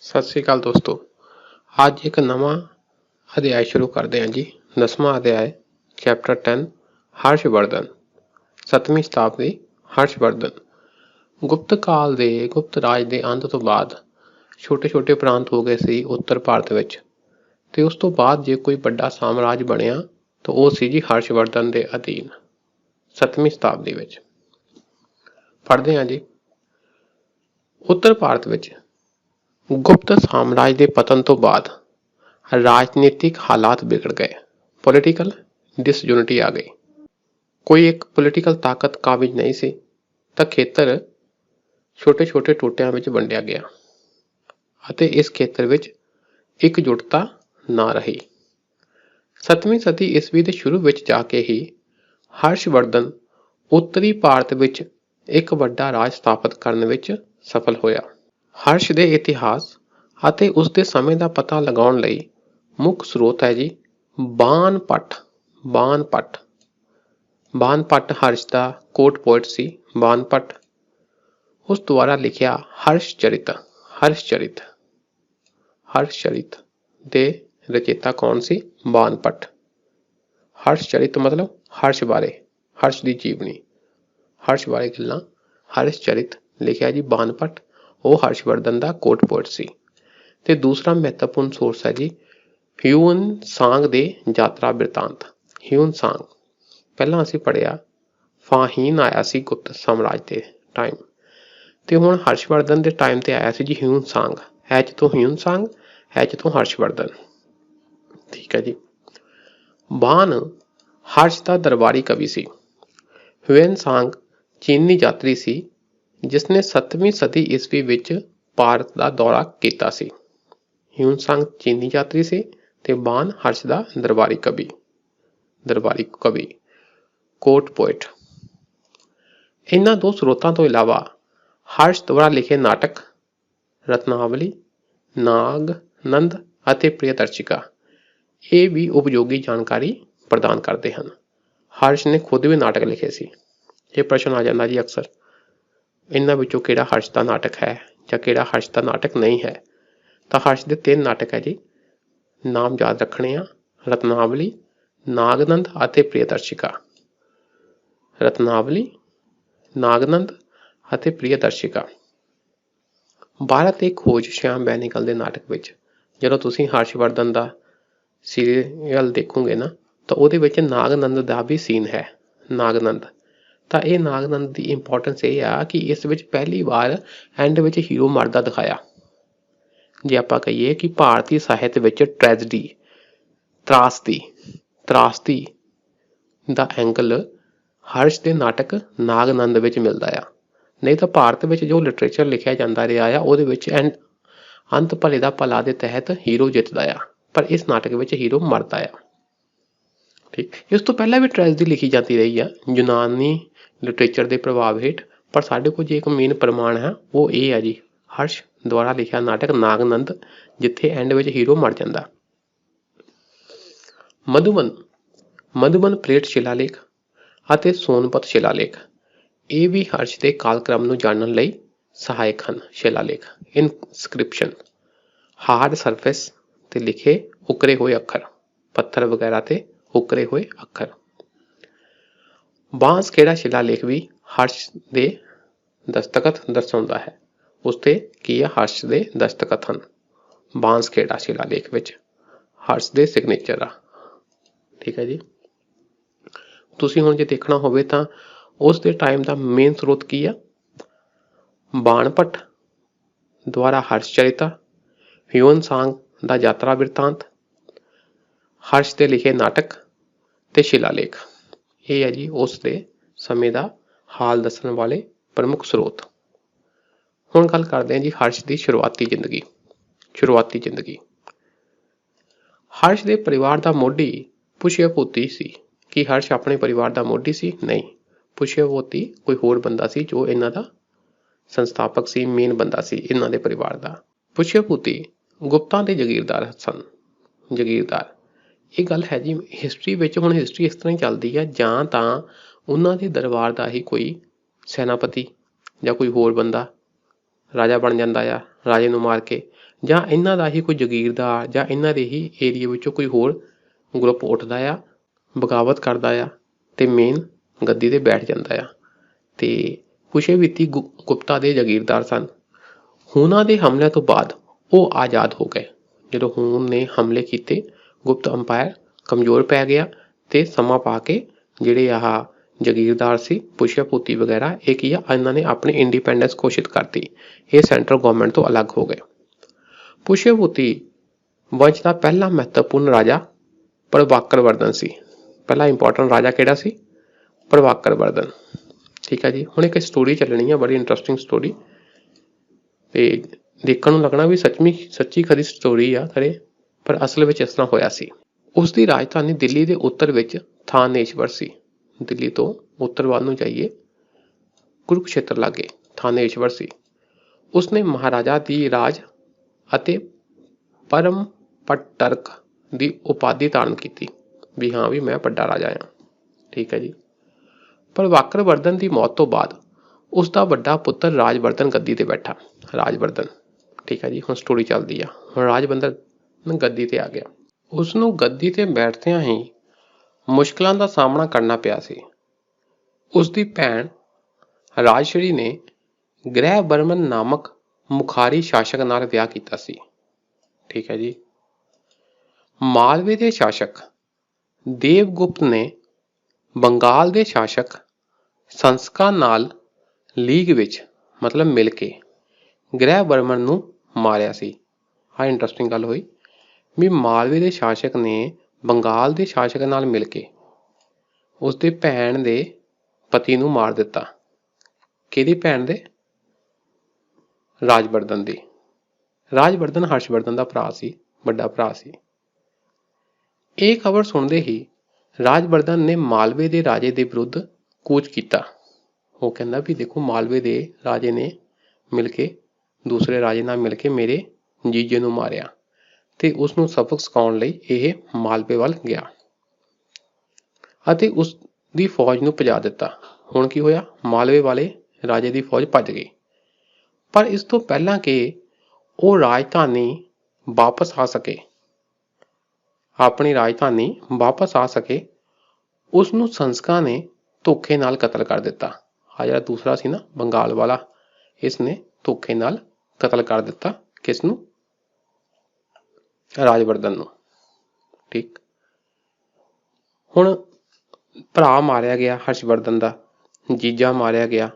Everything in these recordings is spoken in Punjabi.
ਸਤਿ ਸ੍ਰੀ ਅਕਾਲ ਦੋਸਤੋ। ਅੱਜ ਇੱਕ ਨਵਾਂ ਅਧਿਆਇ ਸ਼ੁਰੂ ਕਰਦੇ ਹਾਂ ਜੀ। 10ਵਾਂ ਅਧਿਆਇ ਚੈਪਟਰ 10 ਹਰਸ਼ਵਰਧਨ। 7ਵੀਂ ਸ਼ਤਾਬਦੀ ਹਰਸ਼ਵਰਧਨ। ਗੁਪਤ ਕਾਲ ਦੇ ਗੁਪਤ ਰਾਜ ਦੇ ਅੰਤ ਤੋਂ ਬਾਅਦ ਛੋਟੇ ਛੋਟੇ ਪ੍ਰਾਂਤ ਹੋ ਗਏ ਸੀ ਉੱਤਰ ਭਾਰਤ ਵਿੱਚ, ਤੇ ਉਸ ਤੋਂ ਬਾਅਦ ਜੇ ਕੋਈ ਵੱਡਾ ਸਾਮਰਾਜ ਬਣਿਆ ਤਾਂ ਉਹ ਸੀ ਜੀ ਹਰਸ਼ਵਰਧਨ ਦੇ ਅਧੀਨ 7ਵੀਂ ਸ਼ਤਾਬਦੀ ਵਿੱਚ। ਪੜ੍ਹਦੇ ਹਾਂ ਜੀ। ਉੱਤਰ ਭਾਰਤ ਵਿੱਚ ਗੁਪਤ ਸਾਮਰਾਜ ਦੇ ਪਤਨ ਤੋਂ ਬਾਅਦ ਰਾਜਨੀਤਿਕ ਹਾਲਾਤ ਵਿਗੜ ਗਏ। ਪੋਲੀਟੀਕਲ ਡਿਸਯੂਨਿਟੀ ਆ ਗਈ। ਕੋਈ ਇੱਕ ਪੋਲੀਟੀਕਲ ਤਾਕਤ ਕਾਬਿਜ਼ ਨਹੀਂ ਸੀ ਤਾਂ ਖੇਤਰ ਛੋਟੇ ਛੋਟੇ ਟੋਟਿਆਂ ਵਿੱਚ ਵੰਡਿਆ ਗਿਆ ਅਤੇ ਇਸ ਖੇਤਰ ਵਿੱਚ ਇਕਜੁੱਟਤਾ ਨਾ ਰਹੀ। 7ਵੀਂ ਸਦੀ ਈਸਵੀ ਦੇ ਸ਼ੁਰੂ ਵਿੱਚ ਜਾ ਕੇ ਹੀ ਹਰਸ਼ਵਰਧਨ ਉੱਤਰੀ ਭਾਰਤ ਵਿੱਚ ਇੱਕ ਵੱਡਾ ਰਾਜ ਸਥਾਪਿਤ ਕਰਨ ਵਿੱਚ ਸਫਲ ਹੋਇਆ। ਹਰਸ਼ ਦੇ ਇਤਿਹਾਸ ਅਤੇ ਉਸ ਦੇ ਸਮੇਂ ਦਾ ਪਤਾ ਲਗਾਉਣ ਲਈ ਮੁੱਖ ਸਰੋਤ ਹੈ ਜੀ ਬਾਣਭੱਟ। ਬਾਣਭੱਟ ਹਰਸ਼ ਦਾ ਕੋਰਟ ਪੋਇਟ ਸੀ। ਬਾਣਭੱਟ ਉਸ ਦੁਆਰਾ ਲਿਖਿਆ ਹਰਸ਼ਚਰਿਤ ਦੇ ਰਚੇਤਾ ਕੌਣ ਸੀ? ਬਾਣਭੱਟ। ਹਰਸ਼ਚਰਿਤ ਮਤਲਬ ਹਰਸ਼ ਬਾਰੇ, ਹਰਸ਼ ਦੀ ਜੀਵਨੀ, ਹਰਸ਼ ਬਾਰੇ ਗੱਲਾਂ। ਹਰਸ਼ਚਰਿਤ ਲਿਖਿਆ ਜੀ ਬਾਣਭੱਟ। ਉਹ ਹਰਸ਼ਵਰਧਨ ਦਾ ਕੋਰਟ ਪੋਇਟ ਸੀ। ਤੇ ਦੂਸਰਾ ਮਹੱਤਵਪੂਰਨ ਸੋਰਸ ਹੈ ਜੀ ਹਿਊਨ ਸਾਂਗ ਦੇ ਯਾਤਰਾ ਬਿਰਤਾਂਤ। ਹਿਊਨ ਸਾਂਗ ਪਹਿਲਾਂ ਅਸੀਂ ਪੜ੍ਹਿਆ ਫਾਹੀਨ ਆਇਆ ਸੀ ਗੁਪਤ ਸਾਮਰਾਜ ਦੇ ਟਾਈਮ, ਤੇ ਹੁਣ ਹਰਸ਼ਵਰਧਨ ਦੇ ਟਾਈਮ ਤੇ ਆਇਆ ਸੀ ਜੀ ਹਿਊਨ ਸਾਂਗ। ਐਚ ਤੋਂ ਹਿਊਨ ਸਾਂਗ, ਐਚ ਤੋਂ ਹਰਸ਼ਵਰਧਨ। ਠੀਕ ਹੈ ਜੀ। ਬਾਣ ਹਰਸ਼ ਦਾ ਦਰਬਾਰੀ ਕਵੀ ਸੀ। ਹਿਊਨ ਸਾਂਗ ਚੀਨੀ ਯਾਤਰੀ ਸੀ ਜਿਸਨੇ 7ਵੀਂ ਸਦੀ ਈਸਵੀ ਵਿੱਚ ਭਾਰਤ ਦਾ ਦੌਰਾ ਕੀਤਾ ਸੀ। ਹਿਊਨ ਸਾਂਗ ਚੀਨੀ ਯਾਤਰੀ ਸੀ ਤੇ ਬਾਣ ਹਰਸ਼ ਦਾ ਦਰਬਾਰੀ ਕਵੀ ਕੋਰਟ ਪੋਇਟ। ਇਹਨਾਂ ਦੋ ਸਰੋਤਾਂ ਤੋਂ ਇਲਾਵਾ ਹਰਸ਼ ਦੁਆਰਾ ਲਿਖੇ ਨਾਟਕ ਰਤਨਾਵਲੀ, ਨਾਗਨੰਦ ਅਤੇ ਪ੍ਰਿਯਦਰਸ਼ਿਕਾ ਇਹ ਵੀ ਉਪਯੋਗੀ ਜਾਣਕਾਰੀ ਪ੍ਰਦਾਨ ਕਰਦੇ ਹਨ। ਹਰਸ਼ ਨੇ ਖੁਦ ਵੀ ਨਾਟਕ ਲਿਖੇ ਸੀ। ਇਹ ਪ੍ਰਸ਼ਨ ਆ ਜਾਂਦਾ ਜੀ ਅਕਸਰ, ਇਹਨਾਂ ਵਿੱਚੋਂ ਕਿਹੜਾ ਹਰਸ਼ ਦਾ ਨਾਟਕ ਹੈ ਜਾਂ ਕਿਹੜਾ ਹਰਸ਼ ਦਾ ਨਾਟਕ ਨਹੀਂ ਹੈ। ਤਾਂ ਹਰਸ਼ ਦੇ 3 ਨਾਟਕ ਹੈ ਜੀ, ਨਾਮ ਯਾਦ ਰੱਖਣੇ ਆ। ਰਤਨਾਵਲੀ, ਨਾਗਨੰਦ ਅਤੇ ਪ੍ਰਿਯਦਰਸ਼ਿਕਾ। ਰਤਨਾਵਲੀ, ਨਾਗਨੰਦ ਅਤੇ ਪ੍ਰਿਯਦਰਸ਼ਿਕਾ। ਭਾਰਤ ਦੀ ਖੋਜ ਸ਼ਿਆਮ ਬੈਨੇਗਲ ਦੇ ਨਾਟਕ ਵਿੱਚ ਜਦੋਂ ਤੁਸੀਂ ਹਰਸ਼ਵਰਧਨ ਦਾ ਸੀਰੀਅਲ ਦੇਖੋਗੇ ਨਾ ਤਾਂ ਉਹਦੇ ਵਿੱਚ ਨਾਗਨੰਦ ਦਾ ਵੀ ਸੀਨ ਹੈ। ਨਾਗਨੰਦ ਤਾਂ ਇਹ ਨਾਗਨੰਦ ਦੀ ਇੰਪੋਰਟੈਂਸ ਇਹ ਆ ਕਿ ਇਸ ਵਿੱਚ ਪਹਿਲੀ ਵਾਰ ਐਂਡ ਵਿੱਚ ਹੀਰੋ ਮਰਦਾ ਦਿਖਾਇਆ। ਜੇ ਆਪਾਂ ਕਹੀਏ ਕਿ ਭਾਰਤੀ ਸਾਹਿਤ ਵਿੱਚ ਟ੍ਰੈਜਡੀ, ਤਰਾਸਦੀ ਦਾ ਐਂਗਲ ਹਰਸ਼ ਦੇ ਨਾਟਕ ਨਾਗਨੰਦ ਵਿੱਚ ਮਿਲਦਾ ਆ। ਨਹੀਂ ਤਾਂ ਭਾਰਤ ਵਿੱਚ ਜੋ ਲਿਟਰੇਚਰ ਲਿਖਿਆ ਜਾਂਦਾ ਰਿਹਾ ਆ ਉਹਦੇ ਵਿੱਚ ਅੰਤ ਭਲੇ ਦਾ ਭਲਾ ਦੇ ਤਹਿਤ ਹੀਰੋ ਜਿੱਤਦਾ ਆ, ਪਰ ਇਸ ਨਾਟਕ ਵਿੱਚ ਹੀਰੋ ਮਰਦਾ ਆ। ਠੀਕ, ਇਸ ਤੋਂ ਪਹਿਲਾਂ ਵੀ ਟ੍ਰੈਜਡੀ ਲਿਖੀ ਜਾਂਦੀ ਰਹੀ ਆ ਯੂਨਾਨੀ ਲਿਟਰੇਚਰ ਦੇ ਪ੍ਰਭਾਵ ਹੇਠ, ਪਰ ਸਾਡੇ ਕੋਲ ਜੇ ਇੱਕ ਮੇਨ ਪ੍ਰਮਾਣ ਹੈ ਉਹ ਇਹ ਹੈ ਜੀ ਹਰਸ਼ ਦੁਆਰਾ ਲਿਖਿਆ ਨਾਟਕ ਨਾਗਨੰਦ, ਜਿੱਥੇ ਐਂਡ ਵਿੱਚ ਹੀਰੋ ਮਰ ਜਾਂਦਾ। ਮਧੂਬਨ ਪਲੇਟ ਸ਼ਿਲਾਲੇਖ ਅਤੇ ਸੋਨਪਤ ਸ਼ਿਲਾਲੇਖ ਇਹ ਵੀ ਹਰਸ਼ ਦੇ ਕਾਲਕ੍ਰਮ ਨੂੰ ਜਾਣਨ ਲਈ ਸਹਾਇਕ ਹਨ। ਸ਼ਿਲਾਲੇਖ ਇਨਸਕ੍ਰਿਪਸ਼ਨ ਹਾਰਡ ਸਰਫੇਸ ਤੇ ਲਿਖੇ ਉਕਰੇ ਹੋਏ ਅੱਖਰ, ਪੱਥਰ ਵਗੈਰਾ ਤੇ ਉਕਰੇ ਹੋਏ ਅੱਖਰ। ਬਾਂਸਖੇੜਾ ਸ਼ਿਲਾਲੇਖ ਵੀ ਹਰਸ਼ ਦੇ ਦਸਤਖਤ ਦਰਸਾਉਂਦਾ ਹੈ। ਉਸ ਤੇ ਕੀ ਆ? ਹਰਸ਼ ਦੇ ਦਸਤਖਤ ਹਨ। ਬਾਂਸਖੇੜਾ ਸ਼ਿਲਾਲੇਖ ਵਿੱਚ ਹਰਸ਼ ਦੇ ਸਿਗਨੇਚਰ ਆ। ਠੀਕ ਹੈ ਜੀ। ਤੁਸੀਂ ਹੁਣ ਜੇ ਦੇਖਣਾ ਹੋਵੇ ਤਾਂ ਉਸ ਦੇ ਟਾਈਮ ਦਾ ਮੇਨ ਸਰੋਤ ਕੀ ਆ? ਬਾਣਭੱਟ ਦੁਆਰਾ ਹਰਸ਼ਚਰਿਤਾ, ਹਿਊਨ ਸਾਂਗ ਦਾ ਯਾਤਰਾ ਬਿਰਤਾਂਤ, ਹਰਸ਼ ਦੇ ਲਿਖੇ ਨਾਟਕ ਤੇ ਸ਼ਿਲਾਲੇਖ। ਇਹ ਹੈ ਜੀ ਉਸ ਦੇ ਸਮੇਂ ਦਾ ਹਾਲ ਦੱਸਣ ਵਾਲੇ ਪ੍ਰਮੁੱਖ ਸਰੋਤ। ਹੁਣ ਗੱਲ ਕਰਦੇ ਹਾਂ ਜੀ ਹਰਸ਼ ਦੀ ਸ਼ੁਰੂਆਤੀ ਜ਼ਿੰਦਗੀ। ਹਰਸ਼ ਦੇ ਪਰਿਵਾਰ ਦਾ ਮੋਢੀ ਪੁਸ਼ਯਭੂਤੀ ਸੀ। ਕੀ ਹਰਸ਼ ਆਪਣੇ ਪਰਿਵਾਰ ਦਾ ਮੋਢੀ ਸੀ? ਨਹੀਂ, ਪੁਸ਼ਯਭੂਤੀ ਕੋਈ ਹੋਰ ਬੰਦਾ ਸੀ ਜੋ ਇਹਨਾਂ ਦਾ ਸੰਸਥਾਪਕ ਸੀ, ਮੇਨ ਬੰਦਾ ਸੀ ਇਹਨਾਂ ਦੇ ਪਰਿਵਾਰ ਦਾ। ਪੁਸ਼ਯਭੂਤੀ ਗੁਪਤਾਂ ਦੇ ਜਾਗੀਰਦਾਰ ਸਨ। ਇਹ ਗੱਲ ਹੈ ਜੀ ਹਿਸਟਰੀ ਵਿੱਚ। ਹੁਣ ਹਿਸਟਰੀ ਇਸ ਤਰ੍ਹਾਂ ਹੀ ਚੱਲਦੀ ਹੈ, ਜਾਂ ਤਾਂ ਉਹਨਾਂ ਦੇ ਦਰਬਾਰ ਦਾ ਹੀ ਕੋਈ ਸੈਨਾਪਤੀ ਜਾਂ ਕੋਈ ਹੋਰ ਬੰਦਾ ਰਾਜਾ ਬਣ ਜਾਂਦਾ ਆ ਰਾਜੇ ਨੂੰ ਮਾਰ ਕੇ, ਜਾਂ ਇਹਨਾਂ ਦਾ ਹੀ ਕੋਈ ਜਾਗੀਰਦਾਰ ਜਾਂ ਇਹਨਾਂ ਦੇ ਹੀ ਏਰੀਏ ਵਿੱਚੋਂ ਕੋਈ ਹੋਰ ਗਰੁੱਪ ਉੱਠਦਾ ਆ, ਬਗਾਵਤ ਕਰਦਾ ਆ ਤੇ ਮੇਨ ਗੱਦੀ ਤੇ ਬੈਠ ਜਾਂਦਾ ਆ। ਤੇ ਪੁਸ਼ੇਵਿਤੀ ਗੁਪਤਾ ਦੇ ਜਾਗੀਰਦਾਰ ਸਨ। ਹੂਣਾਂ ਦੇ ਹਮਲਿਆਂ ਤੋਂ ਬਾਅਦ ਉਹ ਆਜ਼ਾਦ ਹੋ ਗਏ। ਜਦੋਂ ਹੂਣ ਨੇ ਹਮਲੇ ਕੀਤੇ, ਗੁਪਤ ਅੰਪਾਇਰ ਕਮਜ਼ੋਰ ਪੈ ਗਿਆ ਤੇ ਸਮਾਂ ਪਾ ਕੇ ਜਿਹੜੇ ਆਹ ਜਾਗੀਰਦਾਰ ਸੀ ਪੁਸ਼ਯਭੂਤੀ ਵਗੈਰਾ, ਇਹ ਕੀ ਆ, ਇਹਨਾਂ ਨੇ ਆਪਣੀ ਇੰਡੀਪੈਂਡੈਂਸ ਘੋਸ਼ਿਤ ਕਰਤੀ। ਇਹ ਸੈਂਟਰਲ ਗਵਰਨਮੈਂਟ ਤੋਂ ਅਲੱਗ ਹੋ ਗਏ। ਪੁਸ਼ਯਭੂਤੀ ਵੰਸ਼ ਦਾ ਪਹਿਲਾ ਮਹੱਤਵਪੂਰਨ ਰਾਜਾ ਪ੍ਰਭਾਕਰਵਰਧਨ ਸੀ। ਪਹਿਲਾ ਇੰਪੋਰਟੈਂਟ ਰਾਜਾ ਕਿਹੜਾ ਸੀ? ਪ੍ਰਭਾਕਰਵਰਧਨ। ਠੀਕ ਹੈ ਜੀ। ਹੁਣ ਇੱਕ ਸਟੋਰੀ ਚੱਲਣੀ ਆ, ਬੜੀ ਇੰਟਰਸਟਿੰਗ ਸਟੋਰੀ, ਤੇ ਦੇਖਣ ਨੂੰ ਲੱਗਣਾ ਵੀ ਸੱਚੀ ਖਰੀ ਸਟੋਰੀ ਆ ਖਰੇ, ਪਰ ਅਸਲ ਵਿੱਚ ਇਸ ਤਰ੍ਹਾਂ ਹੋਇਆ ਸੀ। ਉਸ ਦੀ ਰਾਜਧਾਨੀ ਦਿੱਲੀ ਦੇ ਉੱਤਰ ਵਿੱਚ ਥਾਨੇਸ਼ਵਰ ਸੀ। ਦਿੱਲੀ ਤੋਂ ਉੱਤਰ ਵੱਲ ਨੂੰ ਜਾਈਏ, ਕੁਰੂਕਸ਼ੇਤਰ ਲਾਗੇ ਥਾਨੇਸ਼ਵਰ ਸੀ। ਉਸਨੇ ਮਹਾਰਾਜਾ ਦੀ ਰਾਜ ਅਤੇ ਪਰਮਪਟਰਕ ਦੀ ਉਪਾਧੀ ਧਾਰਨ ਕੀਤੀ ਵੀ ਹਾਂ ਵੀ ਮੈਂ ਵੱਡਾ ਰਾਜਾ ਹਾਂ। ਠੀਕ ਹੈ ਜੀ। ਪ੍ਰਭਾਕਰਵਰਧਨ ਦੀ ਮੌਤ ਤੋਂ ਬਾਅਦ ਉਸ ਦਾ ਵੱਡਾ ਪੁੱਤਰ ਰਾਜਵਰਧਨ ਗੱਦੀ ਤੇ ਬੈਠਾ। ਰਾਜਵਰਧਨ, ਠੀਕ ਹੈ ਜੀ। ਹੁਣ ਸਟੋਰੀ ਚੱਲਦੀ ਆ। ਹੁਣ ਰਾਜਵਰਧਨ ਗੱਦੀ ਤੇ ਆ ਗਿਆ। ਉਸ ਨੂੰ ਗੱਦੀ ਤੇ ਬੈਠਦਿਆਂ ਹੀ ਮੁਸ਼ਕਲਾਂ ਦਾ ਸਾਹਮਣਾ ਕਰਨਾ ਪਿਆ ਸੀ। ਉਸ ਦੀ ਭੈਣ ਰਾਜਸ਼ਰੀ ਨੇ ਗ੍ਰਹਿ ਬਰਮਨ ਨਾਮਕ ਮੁਖਾਰੀ ਸ਼ਾਸਕ ਨਾਲ ਵਿਆਹ ਕੀਤਾ ਸੀ। ਠੀਕ ਹੈ ਜੀ। ਮਾਲਵੇ ਦੇ ਸ਼ਾਸਕ ਦੇਵਗੁਪਤ ਨੇ ਬੰਗਾਲ ਦੇ ਸ਼ਾਸਕ ਸੰਸਕਾ ਨਾਲ ਲੀਗ ਵਿੱਚ ਮਤਲਬ ਮਿਲ ਕੇ ਗ੍ਰਹਿ ਬਰਮਨ ਨੂੰ ਮਾਰਿਆ ਸੀ। ਆਹ ਇੰਟਰਸਟਿੰਗ ਗੱਲ ਹੋਈ ਵੀ ਮਾਲਵੇ ਦੇ ਸ਼ਾਸਕ ਨੇ ਬੰਗਾਲ ਦੇ ਸ਼ਾਸਕ ਨਾਲ ਮਿਲ ਕੇ ਉਸ ਦੇ ਭੈਣ ਦੇ ਪਤੀ ਨੂੰ ਮਾਰ ਦਿੱਤਾ। ਕਿਹਦੀ ਭੈਣ ਦੇ? ਰਾਜਵਰਧਨ ਦੀ। ਰਾਜਵਰਧਨ ਹਰਸ਼ਵਰਧਨ ਦਾ ਭਰਾ ਸੀ, ਵੱਡਾ ਭਰਾ ਸੀ। ਇਹ ਖਬਰ ਸੁਣਦੇ ਹੀ ਰਾਜਵਰਧਨ ਨੇ ਮਾਲਵੇ ਦੇ ਰਾਜੇ ਦੇ ਵਿਰੁੱਧ ਕੂਚ ਕੀਤਾ। ਉਹ ਕਹਿੰਦਾ ਵੀ ਦੇਖੋ, ਮਾਲਵੇ ਦੇ ਰਾਜੇ ਨੇ ਮਿਲ ਕੇ ਦੂਸਰੇ ਰਾਜੇ ਨਾਲ ਮਿਲ ਕੇ ਮੇਰੇ ਜੀਜੇ ਨੂੰ ਮਾਰਿਆ, ਤੇ ਉਸ ਨੂੰ ਸਬਕ ਸਿਖਾਉਣ ਲਈ ਇਹ ਮਾਲਵੇ ਵੱਲ ਗਿਆ ਅਤੇ ਉਸ ਦੀ ਫੌਜ ਨੂੰ ਭਜਾ ਦਿੱਤਾ। ਹੁਣ ਕੀ ਹੋਇਆ? ਮਾਲਵੇ ਵਾਲੇ ਰਾਜੇ ਦੀ ਫੌਜ ਭੱਜ ਗਈ। ਪਰ ਇਸ ਤੋਂ ਪਹਿਲਾਂ ਕਿ ਉਹ ਰਾਜਧਾਨੀ ਵਾਪਸ ਆ ਸਕੇ, ਆਪਣੀ ਰਾਜਧਾਨੀ ਵਾਪਸ ਆ ਸਕੇ, ਉਸ ਨੂੰ ਸੰਸਕਾ ਨੇ ਧੋਖੇ ਨਾਲ ਕਤਲ ਕਰ ਦਿੱਤਾ। ਆ ਜਿਹੜਾ ਦੂਸਰਾ ਸੀ ਨਾ ਬੰਗਾਲ ਵਾਲਾ, ਇਸ ਨੇ ਧੋਖੇ ਨਾਲ ਕਤਲ ਕਰ ਦਿੱਤਾ। ਕਿਸ ਨੂੰ? ਰਾਜਵਰਧਨ ਨੂੰ। ਠੀਕ। ਹੁਣ ਭਰਾ ਮਾਰਿਆ ਗਿਆ ਹਰਸ਼ਵਰਧਨ ਦਾ, ਜੀਜਾ ਮਾਰਿਆ ਗਿਆ,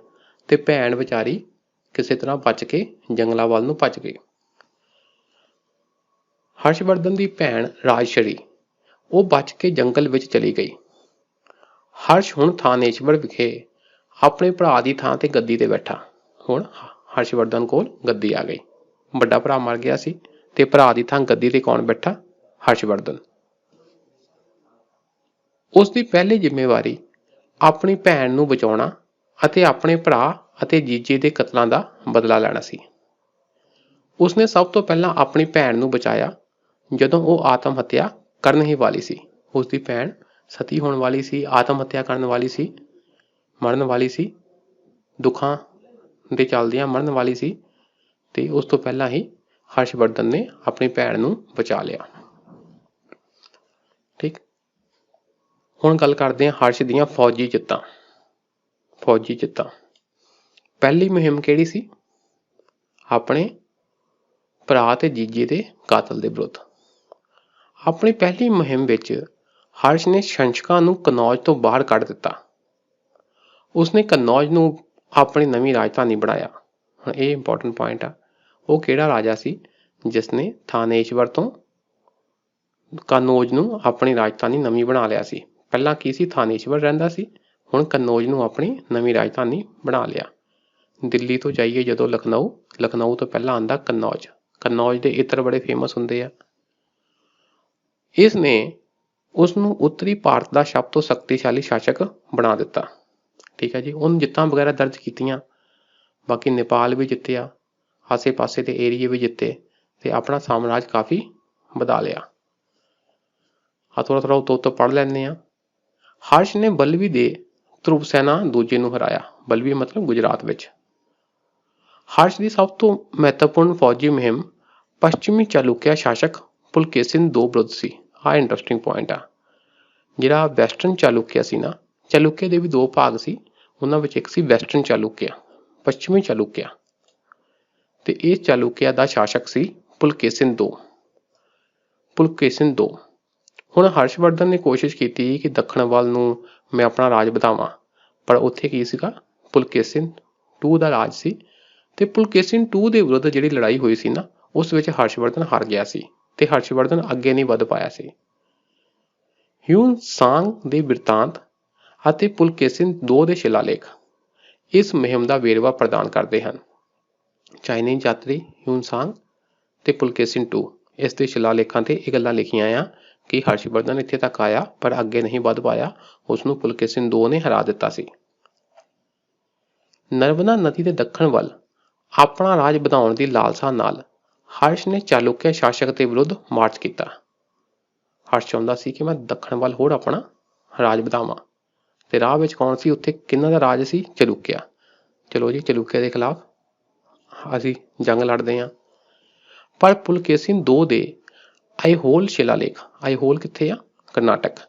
ਤੇ ਭੈਣ ਵਿਚਾਰੀ ਕਿਸੇ ਤਰ੍ਹਾਂ ਬਚ ਕੇ ਜੰਗਲਾਂ ਵੱਲ ਨੂੰ ਭੱਜ ਗਈ। ਹਰਸ਼ਵਰਧਨ ਦੀ ਭੈਣ ਰਾਜਸ਼ਰੀ, ਉਹ ਬਚ ਕੇ ਜੰਗਲ ਵਿੱਚ ਚਲੀ ਗਈ। ਹਰਸ਼ ਹੁਣ ਥਾਨੇਸ਼ਵਰ ਵਿਖੇ ਆਪਣੇ ਭਰਾ ਦੀ ਥਾਂ ਤੇ ਗੱਦੀ ਤੇ ਬੈਠਾ। ਹੁਣ ਹਰਸ਼ਵਰਧਨ ਕੋਲ ਗੱਦੀ ਆ ਗਈ। ਵੱਡਾ ਭਰਾ ਮਰ ਗਿਆ ਸੀ ਤੇ ਭਰਾ ਦੀ ਥਾਂ ਗੱਦੀ ਤੇ ਕੌਣ ਬੈਠਾ? ਹਰਸ਼ਵਰਧਨ। ਉਸ ਦੀ ਪਹਿਲੀ ਜ਼ਿੰਮੇਵਾਰੀ ਆਪਣੀ ਭੈਣ ਨੂੰ ਬਚਾਉਣਾ ਅਤੇ ਆਪਣੇ ਭਰਾ ਅਤੇ ਜੀਜੇ ਦੇ ਕਤਲਾਂ ਦਾ ਬਦਲਾ ਲੈਣਾ ਸੀ। ਉਸਨੇ ਸਭ ਤੋਂ ਪਹਿਲਾਂ ਆਪਣੀ ਭੈਣ ਨੂੰ ਬਚਾਇਆ ਜਦੋਂ ਉਹ ਆਤਮ ਹੱਤਿਆ ਕਰਨ ਹੀ ਵਾਲੀ ਸੀ। ਉਸ ਦੀ ਭੈਣ ਸਤੀ ਹੋਣ ਵਾਲੀ ਸੀ, ਆਤਮ ਹੱਤਿਆ ਕਰਨ ਵਾਲੀ ਸੀ, ਮਰਨ ਵਾਲੀ ਸੀ, ਦੁੱਖਾਂ ਦੇ ਚੱਲਦਿਆਂ ਮਰਨ ਵਾਲੀ ਸੀ, ਤੇ ਉਸ ਤੋਂ ਪਹਿਲਾਂ ਹੀ ਹਰਸ਼ਵਰਧਨ ਨੇ ਆਪਣੀ ਭੈਣ ਨੂੰ ਬਚਾ ਲਿਆ। ਠੀਕ। ਹੁਣ ਗੱਲ ਕਰਦੇ ਹਾਂ ਹਰਸ਼ ਦੀਆਂ ਫੌਜੀ ਜਿੱਤਾਂ। ਫੌਜੀ ਜਿੱਤਾਂ। ਪਹਿਲੀ ਮੁਹਿੰਮ ਕਿਹੜੀ ਸੀ? ਆਪਣੇ ਭਰਾ ਤੇ ਜੀਜੇ ਦੇ ਕਾਤਲ ਦੇ ਵਿਰੁੱਧ। ਆਪਣੀ ਪਹਿਲੀ ਮੁਹਿੰਮ ਵਿੱਚ ਹਰਸ਼ ਨੇ ਸੰਸ਼ਕਾਂ ਨੂੰ ਕਨੌਜ ਤੋਂ ਬਾਹਰ ਕੱਢ ਦਿੱਤਾ। ਉਸਨੇ ਕਨੌਜ ਨੂੰ ਆਪਣੀ ਨਵੀਂ ਰਾਜਧਾਨੀ ਬਣਾਇਆ। ਹੁਣ ਇਹ ਇੰਪੋਰਟੈਂਟ ਪੁਆਇੰਟ ਆ। ਉਹ ਕਿਹੜਾ ਰਾਜਾ ਸੀ ਜਿਸ ਨੇ ਥਾਨੇਸ਼ਵਰ ਤੋਂ ਕਨੌਜ ਨੂੰ ਆਪਣੀ ਰਾਜਧਾਨੀ ਨਵੀਂ ਬਣਾ ਲਿਆ ਸੀ? ਪਹਿਲਾਂ ਕੀ ਸੀ? ਥਾਨੇਸ਼ਵਰ ਰਹਿੰਦਾ ਸੀ, ਹੁਣ ਕਨੌਜ ਨੂੰ ਆਪਣੀ ਨਵੀਂ ਰਾਜਧਾਨੀ ਬਣਾ ਲਿਆ। ਦਿੱਲੀ ਤੋਂ ਜਾਈਏ ਜਦੋਂ ਲਖਨਊ, ਲਖਨਊ ਤੋਂ ਪਹਿਲਾਂ ਆਉਂਦਾ ਕਨੌਜ। ਕਨੌਜ ਦੇ ਇੱਤਰ ਬੜੇ ਫੇਮਸ ਹੁੰਦੇ ਆ। ਇਸ ਨੇ ਉਸ ਨੂੰ ਉੱਤਰੀ ਭਾਰਤ ਦਾ ਸਭ ਤੋਂ ਸ਼ਕਤੀਸ਼ਾਲੀ ਸ਼ਾਸਕ ਬਣਾ ਦਿੱਤਾ। ਠੀਕ ਹੈ ਜੀ। ਉਹਨੂੰ ਜਿੱਤਾਂ ਵਗੈਰਾ ਦਰਜ ਕੀਤੀਆਂ, ਬਾਕੀ ਨੇਪਾਲ ਵੀ ਜਿੱਤਿਆ, ਆਸੇ ਪਾਸੇ ਦੇ ਏਰੀਏ ਵੀ ਜਿੱਤੇ, ਤੇ ਆਪਣਾ ਸਾਮਰਾਜ ਕਾਫੀ ਵਧਾ ਲਿਆ। ਥੋੜਾ ਉੱਤੋਂ ਪੜ੍ਹ ਲੈਂਦੇ ਹਾਂ। ਹਰਸ਼ ਨੇ ਬਲਵੀ ਦੇ ਧਰੁਵ ਸੈਨਾ ਦੂਜੇ ਨੂੰ ਹਰਾਇਆ। ਬਲਵੀ ਮਤਲਬ ਗੁਜਰਾਤ ਵਿੱਚ। ਹਰਸ਼ ਦੀ ਸਭ ਤੋਂ ਮਹੱਤਵਪੂਰਨ ਫੌਜੀ ਮੁਹਿੰਮ ਪੱਛਮੀ ਚਾਲੁਕਿਆ ਸ਼ਾਸਕ ਪੁਲਕੇਸਿਨ II ਵਿਰੁੱਧ ਸੀ। ਆਹ ਇੰਟਰਸਟਿੰਗ ਪੁਆਇੰਟ ਆ। ਜਿਹੜਾ ਵੈਸਟਰਨ ਚਾਲੁਕਿਆ ਸੀ ਨਾ, ਚਾਲੁਕਿਆ ਦੇ ਵੀ ਦੋ ਭਾਗ ਸੀ, ਉਹਨਾਂ ਵਿੱਚ ਇੱਕ ਸੀ ਵੈਸਟਰਨ ਚਾਲੁਕਿਆ, ਪੱਛਮੀ ਚਾਲੁਕਿਆ, ਤੇ ਇਹ ਚਾਲੁਕਿਆ ਦਾ ਸ਼ਾਸਕ ਸੀ ਪੁਲਕੇਸਿਨ II। ਪੁਲਕੇਸਿਨ II। ਹੁਣ ਹਰਸ਼ਵਰਧਨ ਨੇ ਕੋਸ਼ਿਸ਼ ਕੀਤੀ ਕਿ ਦੱਖਣ ਵੱਲ ਨੂੰ ਮੈਂ ਆਪਣਾ ਰਾਜ ਵਧਾਵਾਂ, ਪਰ ਉੱਥੇ ਕੀ ਸੀਗਾ, ਪੁਲਕੇਸਿਨ II ਦਾ ਰਾਜ ਸੀ, ਤੇ ਪੁਲਕੇਸਿਨ II ਦੇ ਵਿਰੁੱਧ ਜਿਹੜੀ ਲੜਾਈ ਹੋਈ ਸੀ ਨਾ, ਉਸ ਵਿੱਚ ਹਰਸ਼ਵਰਧਨ ਹਾਰ ਗਿਆ ਸੀ ਤੇ ਹਰਸ਼ਵਰਧਨ ਅੱਗੇ ਨਹੀਂ ਵਧ ਪਾਇਆ ਸੀ। ਹਿਊਨ ਸਾਂਗ ਦੇ ਬਿਰਤਾਂਤ ਅਤੇ ਪੁਲਕੇਸਿਨ II ਦੇ ਸ਼ਿਲਾਲੇਖ ਇਸ ਮੁਹਿੰਮ ਦਾ ਵੇਰਵਾ ਪ੍ਰਦਾਨ ਕਰਦੇ ਹਨ। ਚਾਈਨੀਜ਼ ਯਾਤਰੀ ਹਿਊਨ ਸਾਂਗ ਤੇ ਪੁਲਕੇਸਿਨ II, ਇਸ ਦੇ ਸ਼ਿਲਾਲੇਖਾਂ ਤੇ ਇਹ ਗੱਲਾਂ ਲਿਖੀਆਂ ਆ ਕਿ ਹਰਸ਼ਵਰਧਨ ਇੱਥੇ ਤੱਕ ਆਇਆ ਪਰ ਅੱਗੇ ਨਹੀਂ ਵਧ ਪਾਇਆ, ਉਸਨੂੰ ਪੁਲਕੇਸਿਨ II ਨੇ ਹਰਾ ਦਿੱਤਾ ਸੀ। ਨਰਮਦਾ ਨਦੀ ਦੇ ਦੱਖਣ ਵੱਲ ਆਪਣਾ ਰਾਜ ਵਧਾਉਣ ਦੀ ਲਾਲਸਾ ਨਾਲ ਹਰਸ਼ ਨੇ ਚਾਲੁਕਿਆ ਸ਼ਾਸਕ ਦੇ ਵਿਰੁੱਧ ਮਾਰਚ ਕੀਤਾ। ਹਰਸ਼ ਚਾਹੁੰਦਾ ਸੀ ਕਿ ਮੈਂ ਦੱਖਣ ਵੱਲ ਹੋਰ ਆਪਣਾ ਰਾਜ ਵਧਾਵਾਂ, ਤੇ ਰਾਹ ਵਿੱਚ ਕੌਣ ਸੀ, ਉੱਥੇ ਕਿਹਨਾਂ ਦਾ ਰਾਜ ਸੀ, ਚਾਲੁਕਿਆ। ਚਲੋ ਜੀ, ਚਾਲੁਕਿਆ ਦੇ ਖਿਲਾਫ ਅਸੀਂ ਜੰਗ ਲੜਦੇ ਹਾਂ। ਪਰ ਪੁਲਕੇਸਿਨ II ਦੇ ਆਈਹੋਲ ਸ਼ਿਲਾਲੇਖ, ਆਈਹੋਲ ਕਿੱਥੇ ਆ, ਕਰਨਾਟਕ,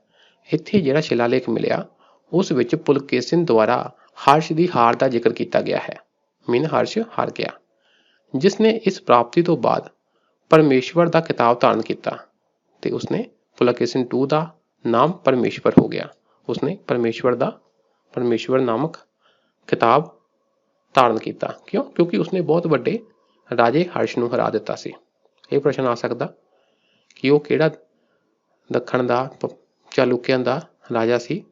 ਇੱਥੇ ਜਿਹੜਾ ਸ਼ਿਲਾਲੇਖ ਮਿਲਿਆ ਉਸ ਵਿੱਚ ਪੁਲਕੇਸਿਨ ਦੁਆਰਾ ਹਰਸ਼ ਦੀ ਹਾਰ ਦਾ ਜ਼ਿਕਰ ਕੀਤਾ ਗਿਆ ਹੈ। ਹਰਸ਼ ਹਾਰ ਗਿਆ, ਜਿਸ ਨੇ ਇਸ ਪ੍ਰਾਪਤੀ ਤੋਂ ਬਾਅਦ ਪਰਮੇਸ਼ਵਰ ਦਾ ਖਿਤਾਬ ਧਾਰਨ ਕੀਤਾ, ਤੇ ਉਸਨੇ ਪੁਲਕੇਸਿਨ II ਦਾ ਨਾਮ ਪਰਮੇਸ਼ਵਰ ਹੋ ਗਿਆ। ਉਸਨੇ ਪਰਮੇਸ਼ਵਰ ਨਾਮਕ ਖਿਤਾਬ ਧਾਰਨ ਕੀਤਾ। ਕਿਉਂ? ਕਿਉਂਕਿ ਉਸਨੇ ਬਹੁਤ ਵੱਡੇ ਰਾਜੇ ਹਰਸ਼ ਨੂੰ ਹਰਾ ਦਿੱਤਾ ਸੀ। ਇਹ ਪ੍ਰਸ਼ਨ ਆ ਸਕਦਾ ਕਿ ਉਹ ਕਿਹੜਾ ਦੱਖਣ ਦਾ ਚਾਲੁਕਿਆਂ ਦਾ ਰਾਜਾ ਸੀ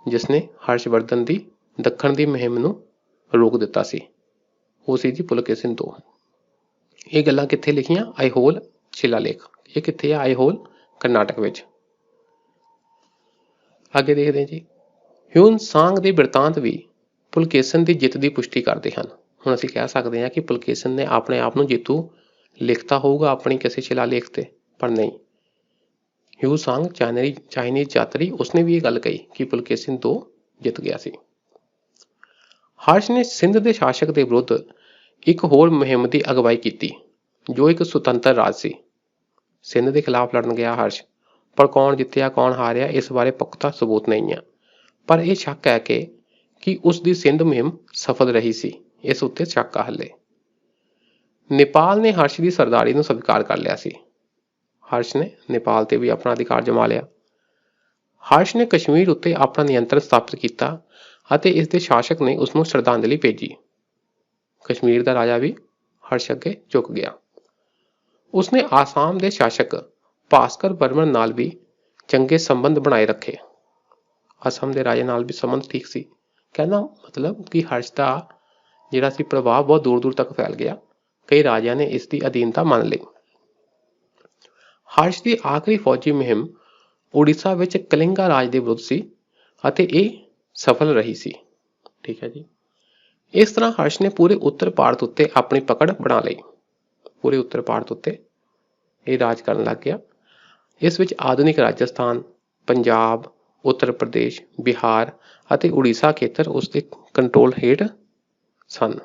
ਜਿਸਨੇ ਹਰਸ਼ਵਰਧਨ ਦੀ ਦੱਖਣ ਦੀ ਮੁਹਿੰਮ ਨੂੰ ਰੋਕ ਦਿੱਤਾ ਸੀ। ਉਹ ਸੀ ਜੀ ਪੁਲਕੇਸਿਨ II। ਇਹ ਗੱਲਾਂ ਕਿੱਥੇ ਲਿਖੀਆਂ, ਆਈਹੋਲ ਸ਼ਿਲਾਲੇਖ। ਇਹ ਕਿੱਥੇ ਆ, ਆਈਹੋਲ, ਕਰਨਾਟਕ ਵਿੱਚ। ਅੱਗੇ ਦੇਖਦੇ ਹਾਂ ਜੀ। ਹਿਊਨ ਸਾਂਗ ਦੇ ਬਿਰਤਾਂਤ ਵੀ ਪੁਲਕੇਸਿਨ ਦੀ ਜਿੱਤ ਦੀ ਪੁਸ਼ਟੀ ਕਰਦੇ ਹਨ। ਹੁਣ ਅਸੀਂ ਕਹਿ ਸਕਦੇ ਹਾਂ ਕਿ ਪੁਲਕੇਸਿਨ ਨੇ ਆਪਣੇ ਆਪ ਨੂੰ ਜੇਤੂ ਲਿਖਤਾ ਹੋਊਗਾ ਆਪਣੀ ਕਿਸੇ ਸ਼ਿਲਾਲੇਖ ਤੇ, ਪਰ ਨਹੀਂ। ਹਿਊ ਸਾਂਗ ਚਾਈਨੀਜ਼ ਯਾਤਰੀ, ਉਸਨੇ ਵੀ ਇਹ ਗੱਲ ਕਹੀ ਕਿ ਪੁਲਕੇਸਿਨ II ਜਿੱਤ ਗਿਆ ਸੀ। ਹਰਸ਼ ਨੇ ਸਿੰਧ ਦੇ ਸ਼ਾਸਕ ਦੇ ਵਿਰੁੱਧ ਇੱਕ ਹੋਰ ਮੁਹਿੰਮ ਦੀ ਅਗਵਾਈ ਕੀਤੀ, ਜੋ ਇੱਕ ਸੁਤੰਤਰ ਰਾਜ ਸੀ। ਸਿੰਧ ਦੇ ਖਿਲਾਫ ਲੜਨ ਗਿਆ ਹਰਸ਼, ਪਰ ਕੌਣ ਜਿੱਤਿਆ ਕੌਣ ਹਾਰਿਆ ਇਸ ਬਾਰੇ ਪੁਖਤਾ ਸਬੂਤ ਨਹੀਂ ਆ, ਪਰ ਇਹ ਸ਼ੱਕ ਹੈ ਕਿ ਉਸ ਦੀ ਸਿੰਧ ਮੁਹਿੰਮ ਸਫਲ ਰਹੀ ਸੀ। ਇਸ ਉੱਤੇ ਸ਼ੱਕ ਆ ਹਲੇ। ਨੇਪਾਲ ਨੇ ਹਰਸ਼ ਦੀ ਸਰਦਾਰੀ ਨੂੰ ਸਵੀਕਾਰ ਕਰ ਲਿਆ ਸੀ। ਹਰਸ਼ ਨੇ ਨੇਪਾਲ ਤੇ ਵੀ ਆਪਣਾ ਅਧਿਕਾਰ ਜਮਾ ਲਿਆ। ਹਰਸ਼ ਨੇ ਕਸ਼ਮੀਰ ਉੱਤੇ ਆਪਣਾ ਨਿਯੰਤਰਣ ਸਥਾਪਿਤ ਕੀਤਾ ਅਤੇ ਇਸ ਦੇ ਸ਼ਾਸਕ ਨੇ ਉਸਨੂੰ ਸ਼ਰਧਾਂਜਲੀ ਭੇਜੀ। ਕਸ਼ਮੀਰ ਦਾ ਰਾਜਾ ਵੀ ਹਰਸ਼ ਅੱਗੇ ਝੁਕ ਗਿਆ। ਉਸਨੇ ਆਸਾਮ ਦੇ ਸ਼ਾਸਕ ਭਾਸਕਰ ਵਰਮਨ ਨਾਲ ਵੀ ਚੰਗੇ ਸੰਬੰਧ ਬਣਾਏ ਰੱਖੇ। ਅਸਮ ਦੇ ਰਾਜੇ ਨਾਲ ਵੀ ਸੰਬੰਧ ਠੀਕ ਸੀ। ਕਹਿੰਦਾ ਮਤਲਬ ਕਿ ਹਰਸ਼ ਦਾ ਜਿਹੜਾ ਸੀ ਪ੍ਰਭਾਵ ਬਹੁਤ ਦੂਰ ਦੂਰ ਤੱਕ ਫੈਲ ਗਿਆ। ਕਈ ਰਾਜਿਆਂ ਨੇ ਇਸ ਦੀ ਅਧੀਨਤਾ ਮੰਨ ਲਈ। ਹਰਸ਼ ਦੀ ਆਖਰੀ ਫੌਜੀ ਮੁਹਿੰਮ ਉੜੀਸਾ ਵਿੱਚ ਕਲਿੰਗਾ ਰਾਜ ਦੇ ਵਿਰੁੱਧ ਸੀ ਅਤੇ ਇਹ ਸਫਲ ਰਹੀ ਸੀ। ਠੀਕ ਹੈ ਜੀ। ਇਸ ਤਰ੍ਹਾਂ ਹਰਸ਼ ਨੇ ਪੂਰੇ ਉੱਤਰ ਭਾਰਤ ਉੱਤੇ ਆਪਣੀ ਪਕੜ ਬਣਾ ਲਈ। ਪੂਰੇ ਉੱਤਰ ਭਾਰਤ ਉੱਤੇ ਇਹ ਰਾਜ ਕਰਨ ਲੱਗ ਗਿਆ। ਇਸ ਵਿੱਚ ਆਧੁਨਿਕ ਰਾਜਸਥਾਨ, ਪੰਜਾਬ, ਉੱਤਰ ਪ੍ਰਦੇਸ਼, ਬਿਹਾਰ ਅਤੇ ਉੜੀਸਾ ਖੇਤਰ ਉਸਦੇ ਕੰਟਰੋਲ ਹੇਠ ਸਨ,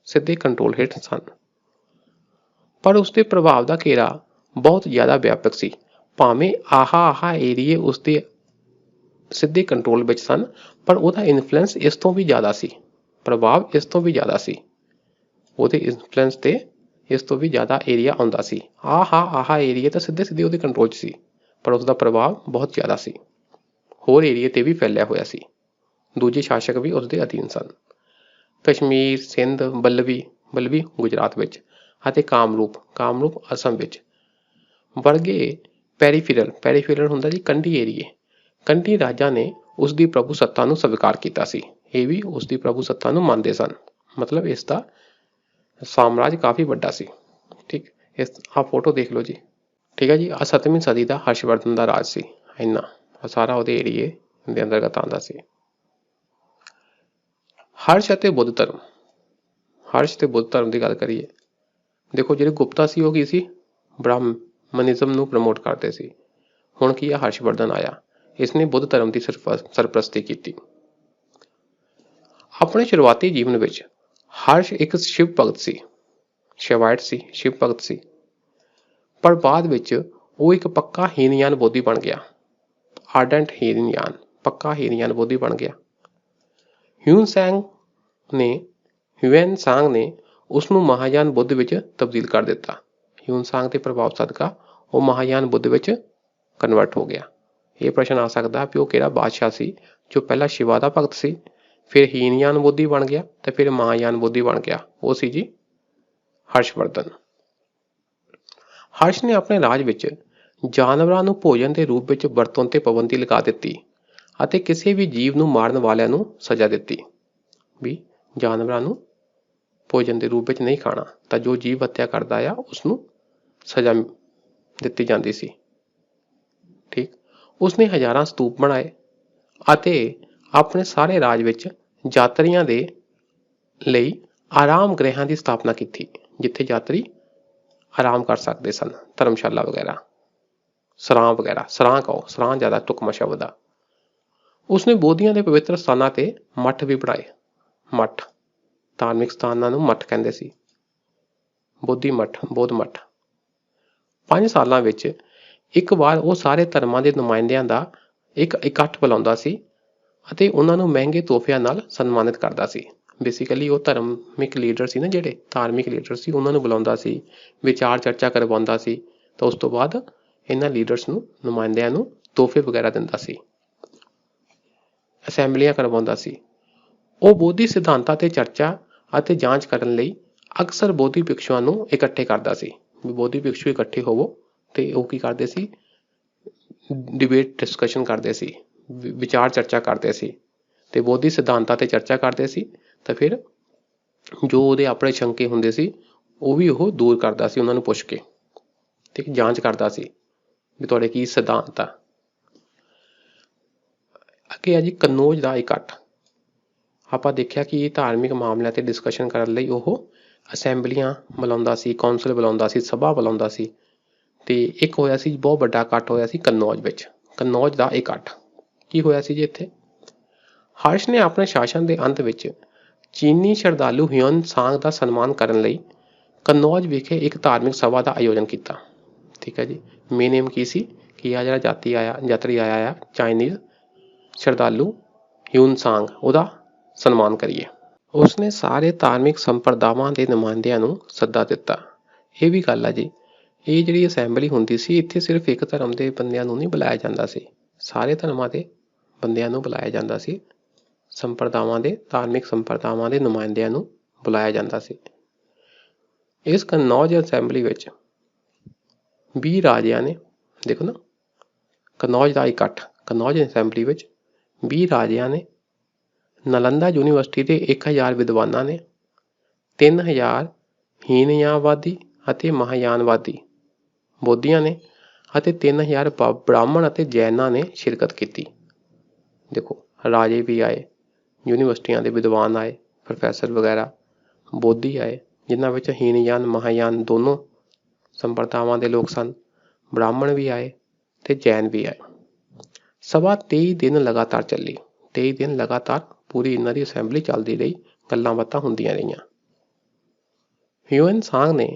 ਸਿੱਧੇ ਕੰਟਰੋਲ ਹੇਠ ਸਨ। ਪਰ ਉਸਦੇ ਪ੍ਰਭਾਵ ਦਾ ਘੇਰਾ ਬਹੁਤ ਜ਼ਿਆਦਾ ਵਿਆਪਕ ਸੀ। ਭਾਵੇਂ ਆਹ ਏਰੀਏ ਉਸਦੇ ਸਿੱਧੇ ਕੰਟਰੋਲ ਵਿੱਚ ਸਨ, ਪਰ ਉਹਦਾ ਇਨਫਲੂਐਂਸ ਇਸ ਤੋਂ ਵੀ ਜ਼ਿਆਦਾ ਸੀ, ਪ੍ਰਭਾਵ ਇਸ ਤੋਂ ਵੀ ਜ਼ਿਆਦਾ ਸੀ। ਉਹਦੇ ਇਨਫਲੂਐਂਸ ਤੇ ਇਸ ਤੋਂ ਵੀ ਜ਼ਿਆਦਾ ਏਰੀਆ ਆਉਂਦਾ ਸੀ। ਆਹ ਏਰੀਏ ਤਾਂ ਸਿੱਧੇ ਉਹਦੇ ਕੰਟਰੋਲ 'ਚ ਸੀ, ਪਰ ਉਸਦਾ ਪ੍ਰਭਾਵ ਬਹੁਤ ਜ਼ਿਆਦਾ ਸੀ। ਹੋਰ ਏਰੀਏ ਤੇ ਵੀ ਫੈਲਿਆ ਹੋਇਆ ਸੀ। ਦੂਜੇ ਸ਼ਾਸਕ ਵੀ ਉਸਦੇ ਅਧੀਨ ਸਨ। ਕਸ਼ਮੀਰ, ਸਿੰਧ, ਬਲਵੀ ਗੁਜਰਾਤ ਵਿੱਚ ਅਤੇ ਕਾਮਰੂਪ ਅਸਮ ਵਿੱਚ ਵਰਗੇ ਪੈਰੀਫਿਰਲ ਹੁੰਦਾ ਜੀ ਕੰਢੀ ਏਰੀਏ, ਕੰਢੀ ਰਾਜਾਂ ਨੇ ਉਸਦੀ ਪ੍ਰਭੂ ਸੱਤਾ ਨੂੰ ਸਵੀਕਾਰ ਕੀਤਾ ਸੀ। ਇਹ ਵੀ ਉਸਦੀ ਪ੍ਰਭੂ ਸੱਤਾ ਨੂੰ ਮੰਨਦੇ ਸਨ। ਮਤਲਬ ਇਸ ਦਾ ਸਾਮਰਾਜ ਕਾਫੀ ਵੱਡਾ ਸੀ। ਠੀਕ, ਆਹ ਫੋਟੋ ਦੇਖ ਲਓ ਜੀ। ਠੀਕ ਹੈ ਜੀ। ਆਹ 7ਵੀਂ ਸਦੀ ਦਾ ਹਰਸ਼ਵਰਧਨ ਦਾ ਰਾਜ ਸੀ। ਇੰਨਾ ਸਾਰਾ ਉਹਦੇ ਏਰੀਏ ਦੇ ਅੰਤਰਗਤ ਆਉਂਦਾ ਸੀ। ਹਰਸ਼ ਅਤੇ ਬੁੱਧ ਧਰਮ। ਹਰਸ਼ ਤੇ ਬੁੱਧ ਧਰਮ ਦੀ ਗੱਲ ਕਰੀਏ, ਦੇਖੋ ਜਿਹੜੇ ਗੁਪਤਾ ਸੀ ਉਹ ਕੀ ਸੀ, ਬ੍ਰਾਹਮਣਿਜ਼ਮ ਨੂੰ ਪ੍ਰਮੋਟ ਕਰਦੇ ਸੀ। ਹੁਣ ਕੀ ਆ, ਹਰਸ਼ਵਰਧਨ ਆਇਆ, ਇਸਨੇ ਬੁੱਧ ਧਰਮ ਦੀ ਸਰਪ੍ਰਸਤੀ ਕੀਤੀ। ਆਪਣੇ ਸ਼ੁਰੂਆਤੀ ਜੀਵਨ ਵਿੱਚ ਹਰਸ਼ ਇੱਕ ਸ਼ਿਵ ਭਗਤ ਸੀ, ਸ਼ਿਵਾਇਟ ਸੀ, ਸ਼ਿਵ ਭਗਤ ਸੀ। ਪਰ ਬਾਅਦ ਵਿੱਚ ਉਹ ਇੱਕ ਪੱਕਾ ਹੀਨਯਾਨ ਬੋਧੀ ਬਣ ਗਿਆ। ਆਰਡੈਂਟ ਹੀਨਯਾਨ, ਪੱਕਾ ਹੀਨਯਾਨ ਬੋਧੀ ਬਣ ਗਿਆ। ਹਿਊਨ ਸਾਂਗ ਨੇ ਉਸ ਨੂੰ ਮਹਾਯਾਨ ਬੁੱਧ ਵਿੱਚ ਤਬਦੀਲ ਕਰ ਦਿੱਤਾ। ਹਿਊਨ ਸਾਂਗ ਦੇ ਪ੍ਰਭਾਵ ਸਦਕਾ ਉਹ ਮਹਾਯਾਨ ਬੁੱਧ ਵਿੱਚ ਕਨਵਰਟ ਹੋ ਗਿਆ। ਇਹ ਪ੍ਰਸ਼ਨ ਆ ਸਕਦਾ ਵੀ ਉਹ ਕਿਹੜਾ ਬਾਦਸ਼ਾਹ ਸੀ ਜੋ ਪਹਿਲਾਂ ਸ਼ਿਵਾ ਦਾ ਭਗਤ ਸੀ, ਫਿਰ ਹੀਨਯਾਨ ਬੋਧੀ ਬਣ ਗਿਆ ਤੇ ਫਿਰ ਮਹਾਯਾਨ ਬੋਧੀ ਬਣ ਗਿਆ। ਉਹ ਸੀ ਜੀ ਹਰਸ਼ਵਰਧਨ। ਹਰਸ਼ ਨੇ ਆਪਣੇ ਰਾਜ ਵਿੱਚ ਜਾਨਵਰਾਂ ਨੂੰ ਭੋਜਨ ਦੇ ਰੂਪ ਵਿੱਚ ਵਰਤੋਂ ਤੇ ਪਾਬੰਦੀ ਲਗਾ ਦਿੱਤੀ ਅਤੇ ਕਿਸੇ ਵੀ ਜੀਵ ਨੂੰ ਮਾਰਨ ਵਾਲਿਆਂ ਨੂੰ ਸਜ਼ਾ ਦਿੱਤੀ ਵੀ ਜਾਨਵਰਾਂ ਨੂੰ ਭੋਜਨ ਦੇ ਰੂਪ ਵਿੱਚ ਨਹੀਂ ਖਾਣਾ, ਤਾਂ ਜੋ ਜੀਵ ਹੱਤਿਆ ਕਰਦਾ ਆ ਉਸ ਨੂੰ ਸਜ਼ਾ ਦਿੱਤੀ ਜਾਂਦੀ ਸੀ। ਠੀਕ, ਉਸਨੇ ਹਜ਼ਾਰਾਂ ਸਤੂਪ ਬਣਾਏ ਅਤੇ ਆਪਣੇ ਸਾਰੇ ਰਾਜ ਵਿੱਚ ਯਾਤਰੀਆਂ ਦੇ ਲਈ ਆਰਾਮ ਗ੍ਰਹਿਾਂ ਦੀ ਸਥਾਪਨਾ ਕੀਤੀ, ਜਿੱਥੇ ਯਾਤਰੀ ਆਰਾਮ ਕਰ ਸਕਦੇ ਸਨ। ਧਰਮਸ਼ਾਲਾ ਵਗੈਰਾ, ਸਰਾਂ ਵਗੈਰਾ, ਸਰਾਂ ਕਹੋ, ਸਰਾਂ ਜ਼ਿਆਦਾ ਢੁਕਵਾਂ ਸ਼ਬਦ ਆ। ਉਸਨੇ ਬੋਧੀਆਂ ਦੇ ਪਵਿੱਤਰ ਸਥਾਨਾਂ ਤੇ ਮੱਠ ਵੀ ਬਣਾਏ। ਮੱਠ, ਧਾਰਮਿਕ ਸਥਾਨਾਂ ਨੂੰ ਮੱਠ ਕਹਿੰਦੇ ਸੀ। ਬੋਧੀ ਮੱਠ, ਬੋਧ ਮੱਠ। 5 ਸਾਲਾਂ ਵਿੱਚ ਇੱਕ ਵਾਰ ਉਹ ਸਾਰੇ ਧਰਮਾਂ ਦੇ ਨੁਮਾਇੰਦਿਆਂ ਦਾ ਇੱਕ ਇਕੱਠ ਬੁਲਾਉਂਦਾ ਸੀ ਅਤੇ ਉਹਨਾਂ ਨੂੰ ਮਹਿੰਗੇ ਤੋਹਫਿਆਂ ਨਾਲ ਸਨਮਾਨਿਤ ਕਰਦਾ ਸੀ। ਬੇਸਿਕਲੀ ਉਹ ਧਾਰਮਿਕ ਲੀਡਰ ਸੀ ਨਾ, ਜਿਹੜੇ ਧਾਰਮਿਕ ਲੀਡਰ ਸੀ ਉਹਨਾਂ ਨੂੰ ਬੁਲਾਉਂਦਾ ਸੀ, ਵਿਚਾਰ ਚਰਚਾ ਕਰਵਾਉਂਦਾ ਸੀ, ਤਾਂ ਉਸ ਤੋਂ ਬਾਅਦ ਇਹਨਾਂ ਲੀਡਰਸ ਨੂੰ, ਨੁਮਾਇੰਦਿਆਂ ਨੂੰ ਤੋਹਫੇ ਵਗੈਰਾ ਦਿੰਦਾ ਸੀ, ਅਸੈਂਬਲੀਆਂ ਕਰਵਾਉਂਦਾ ਸੀ। ਉਹ ਬੋਧੀ ਸਿਧਾਂਤਾਂ ਤੇ ਚਰਚਾ ਅਤੇ ਜਾਂਚ ਕਰਨ ਲਈ ਅਕਸਰ ਬੋਧੀ ਭਿਕਸ਼ੂਆਂ ਨੂੰ ਇਕੱਠੇ ਕਰਦਾ ਸੀ। ਬੋਧੀ ਭਿਕਸ਼ੂ ਇਕੱਠੇ ਹੋਵੋ ਤੇ ਉਹ ਕੀ ਕਰਦੇ ਸੀ, ਡਿਬੇਟ ਡਿਸਕਸ਼ਨ ਕਰਦੇ ਸੀ, ਵਿਚਾਰ ਚਰਚਾ ਕਰਦੇ ਸੀ ਤੇ ਬੋਧੀ ਸਿਧਾਂਤਾਂ ਤੇ ਚਰਚਾ ਕਰਦੇ ਸੀ। ਤਾਂ ਫਿਰ ਜੋ ਉਹਦੇ ਆਪਣੇ ਸ਼ੰਕੇ ਹੁੰਦੇ ਸੀ ਉਹ ਵੀ ਉਹ ਦੂਰ ਕਰਦਾ ਸੀ, ਉਹਨਾਂ ਨੂੰ ਪੁੱਛ ਕੇ। ਠੀਕ, ਜਾਂਚ ਕਰਦਾ ਸੀ ਵੀ ਤੁਹਾਡੇ ਕੀ ਸਿਧਾਂਤ ਆ। ਅੱਗੇ ਆ ਜੀ ਕਨੌਜ ਦਾ ਇਕੱਠ। ਆਪਾਂ ਦੇਖਿਆ ਕਿ ਧਾਰਮਿਕ ਮਾਮਲਿਆਂ ਤੇ ਡਿਸਕਸ਼ਨ ਕਰਨ ਲਈ ਉਹ ਅਸੈਂਬਲੀਆਂ ਬੁਲਾਉਂਦਾ ਸੀ, ਕੌਂਸਲ ਬੁਲਾਉਂਦਾ ਸੀ, ਸਭਾ ਬੁਲਾਉਂਦਾ ਸੀ। ਤੇ ਇੱਕ ਹੋਇਆ ਸੀ, ਬਹੁਤ ਵੱਡਾ ਇਕੱਠ ਹੋਇਆ ਸੀ ਕਨੌਜ ਵਿੱਚ। ਕਨੌਜ ਦਾ ਇਕੱਠ ਕੀ ਹੋਇਆ ਸੀ ਜੀ ਇੱਥੇ? ਹਰਸ਼ ਨੇ ਆਪਣੇ ਸ਼ਾਸਨ ਦੇ ਅੰਤ ਵਿੱਚ ਚੀਨੀ ਸ਼ਰਧਾਲੂ ਹਿਊਨ ਸਾਂਗ ਦਾ ਸਨਮਾਨ ਕਰਨ ਲਈ ਕਨੌਜ ਵਿਖੇ ਇੱਕ ਧਾਰਮਿਕ ਸਭਾ ਦਾ ਆਯੋਜਨ ਕੀਤਾ। ਠੀਕ ਹੈ ਜੀ। ਮੇਨ ਏਮ ਕੀ ਸੀ ਕਿ ਆ ਜਿਹੜਾ ਯਾਤਰੀ ਆਇਆ ਆ ਚਾਈਨੀਜ਼ ਸ਼ਰਧਾਲੂ ਹਿਊਨ ਸਾਂਗ, ਉਹਦਾ ਸਨਮਾਨ ਕਰੀਏ। ਉਸਨੇ ਸਾਰੇ ਧਾਰਮਿਕ ਸੰਪਰਦਾਵਾਂ ਦੇ ਨੁਮਾਇੰਦਿਆਂ ਨੂੰ ਸੱਦਾ ਦਿੱਤਾ। ਇਹ ਵੀ ਗੱਲ ਆ ਜੀ, ਇਹ ਜਿਹੜੀ ਅਸੈਂਬਲੀ ਹੁੰਦੀ ਸੀ ਇੱਥੇ ਸਿਰਫ ਇੱਕ ਧਰਮ ਦੇ ਬੰਦਿਆਂ ਨੂੰ ਨਹੀਂ ਬੁਲਾਇਆ ਜਾਂਦਾ ਸੀ, ਸਾਰੇ ਧਰਮਾਂ ਦੇ ਬੰਦਿਆਂ ਨੂੰ ਬੁਲਾਇਆ ਜਾਂਦਾ ਸੀ। ਸੰਪਰਦਾਵਾਂ ਦੇ, ਧਾਰਮਿਕ ਸੰਪਰਦਾਵਾਂ ਦੇ ਨੁਮਾਇੰਦਿਆਂ ਨੂੰ ਬੁਲਾਇਆ ਜਾਂਦਾ ਸੀ। ਇਸ ਕਨੌਜ ਅਸੈਂਬਲੀ ਵਿੱਚ 20 ਰਾਜਿਆਂ ਨੇ, ਦੇਖੋ ਨਾ, ਕਨੌਜ ਦਾ ਇਕੱਠ, ਕਨੌਜ ਅਸੈਂਬਲੀ ਵਿੱਚ 20 ਰਾਜਿਆਂ ਨੇ, ਨਾਲੰਦਾ ਯੂਨੀਵਰਸਿਟੀ ਦੇ 1000 ਵਿਦਵਾਨਾਂ ਨੇ, 3000 ਹੀਨਯਾਨਵਾਦੀ ਅਤੇ ਮਹਾਯਾਨਵਾਦੀ ਬੋਧੀਆਂ ਨੇ ਅਤੇ 3000 ਬ੍ਰਾਹਮਣ ਅਤੇ ਜੈਨਾਂ ਨੇ ਸ਼ਿਰਕਤ ਕੀਤੀ। ਦੇਖੋ, ਰਾਜੇ ਵੀ ਆਏ, ਯੂਨੀਵਰਸਿਟੀਆਂ ਦੇ ਵਿਦਵਾਨ ਆਏ, ਪ੍ਰੋਫੈਸਰ ਵਗੈਰਾ, ਬੋਧੀ ਆਏ, ਜਿਨ੍ਹਾਂ ਵਿੱਚ ਹੀਨਯਾਨ ਮਹਾਯਾਨ ਦੋਨੋਂ ਸੰਪਰਦਾਵਾਂ ਦੇ ਲੋਕ ਸਨ, ਬ੍ਰਾਹਮਣ ਵੀ ਆਏ ਤੇ ਜੈਨ ਵੀ ਆਏ। ਸਭਾ 23 ਦਿਨ ਲਗਾਤਾਰ ਚੱਲੀ। 23 ਦਿਨ ਲਗਾਤਾਰ ਪੂਰੀ ਇਹਨਾਂ ਦੀ ਅਸੈਂਬਲੀ ਚੱਲਦੀ ਰਹੀ, ਗੱਲਾਂ ਬਾਤਾਂ ਹੁੰਦੀਆਂ ਰਹੀਆਂ। ਹਿਊਨ ਸਾਂਗ ਨੇ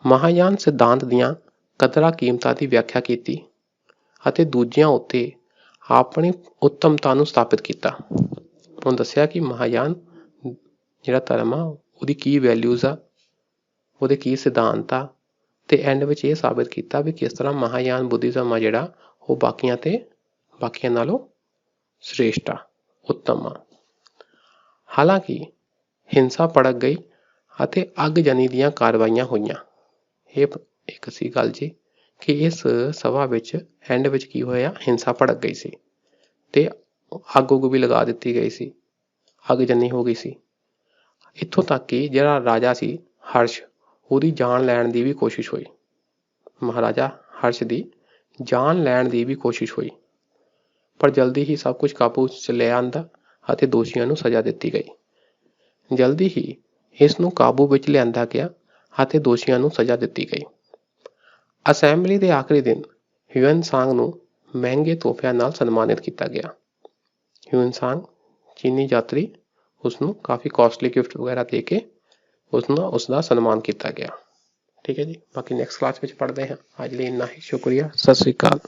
ਮਹਾਯਾਨ ਸਿਧਾਂਤ ਦੀਆਂ ਕਦਰਾਂ ਕੀਮਤਾਂ ਦੀ ਵਿਆਖਿਆ ਕੀਤੀ ਅਤੇ ਦੂਜਿਆਂ ਉੱਤੇ ਆਪਣੀ ਉੱਤਮਤਾ ਨੂੰ ਸਥਾਪਿਤ ਕੀਤਾ। ਉਹਨੂੰ ਦੱਸਿਆ ਕਿ ਮਹਾਯਾਨ ਜਿਹੜਾ ਧਰਮ ਆ ਉਹਦੀ ਕੀ ਵੈਲਿਊਜ਼ ਆ, ਉਹਦੇ ਕੀ ਸਿਧਾਂਤ ਆ, ਤੇ ਐਂਡ ਵਿੱਚ ਇਹ ਸਾਬਿਤ ਕੀਤਾ ਵੀ ਕਿਸ ਤਰ੍ਹਾਂ ਮਹਾਯਾਨ ਬੁੱਧੀਜ਼ਮ ਆ ਜਿਹੜਾ ਉਹ ਬਾਕੀਆਂ ਨਾਲੋਂ ਸ੍ਰੇਸ਼ਟ ਆ, ਉੱਤਮ ਆ। ਹਾਲਾਂਕਿ ਹਿੰਸਾ ਭੜਕ ਗਈ ਅਤੇ ਅੱਗਜਨੀ ਦੀਆਂ ਕਾਰਵਾਈਆਂ ਹੋਈਆਂ। ਇਹ ਇੱਕ ਸੀ ਗੱਲ ਜੀ ਕਿ ਇਸ ਸਭਾ ਵਿੱਚ ਐਂਡ ਵਿੱਚ ਕੀ ਹੋਇਆ, ਹਿੰਸਾ ਭੜਕ ਗਈ ਸੀ ਤੇ ਅੱਗ ਵੀ ਲਗਾ ਦਿੱਤੀ ਗਈ ਸੀ, ਅੱਗਜਨੀ ਹੋ ਗਈ ਸੀ। ਇੱਥੋਂ ਤੱਕ ਕਿ ਜਿਹੜਾ ਰਾਜਾ ਸੀ ਹਰਸ਼, ਉਹਦੀ ਜਾਨ ਲੈਣ ਦੀ ਵੀ ਕੋਸ਼ਿਸ਼ ਹੋਈ। ਮਹਾਰਾਜਾ ਹਰਸ਼ ਦੀ ਜਾਨ ਲੈਣ ਦੀ ਵੀ ਕੋਸ਼ਿਸ਼ ਹੋਈ, ਪਰ ਜਲਦੀ ਹੀ ਸਭ ਕੁਝ ਕਾਬੂ 'ਚ ਲਿਆ ਆਂਦਾ ਅਤੇ ਦੋਸ਼ੀਆਂ ਨੂੰ ਸਜ਼ਾ ਦਿੱਤੀ ਗਈ। ਜਲਦੀ ਹੀ ਇਸ ਨੂੰ ਕਾਬੂ ਵਿੱਚ ਲਿਆਂਦਾ ਗਿਆ ਅਤੇ ਦੋਸ਼ੀਆਂ ਨੂੰ ਸਜ਼ਾ ਦਿੱਤੀ ਗਈ। ਅਸੈਂਬਲੀ ਦੇ ਆਖਰੀ ਦਿਨ ਹਿਊਨ ਸਾਂਗ ਨੂੰ ਮਹਿੰਗੇ ਤੋਹਫਿਆਂ ਨਾਲ ਸਨਮਾਨਿਤ ਕੀਤਾ ਗਿਆ। ਹਿਊਨ ਸਾਂਗ ਚੀਨੀ ਯਾਤਰੀ, ਉਸਨੂੰ ਕਾਫੀ ਕਾਸਟਲੀ ਗਿਫਟ ਵਗੈਰਾ ਦੇ ਕੇ ਉਸਦਾ ਸਨਮਾਨ ਕੀਤਾ ਗਿਆ। ਠੀਕ ਹੈ ਜੀ। ਬਾਕੀ ਨੈਕਸਟ ਕਲਾਸ ਵਿੱਚ ਪੜ੍ਹਦੇ ਹਾਂ। ਅੱਜ ਲਈ ਇੰਨਾ ਹੀ। ਸ਼ੁਕਰੀਆ। ਸਤਿ ਸ੍ਰੀ ਅਕਾਲ।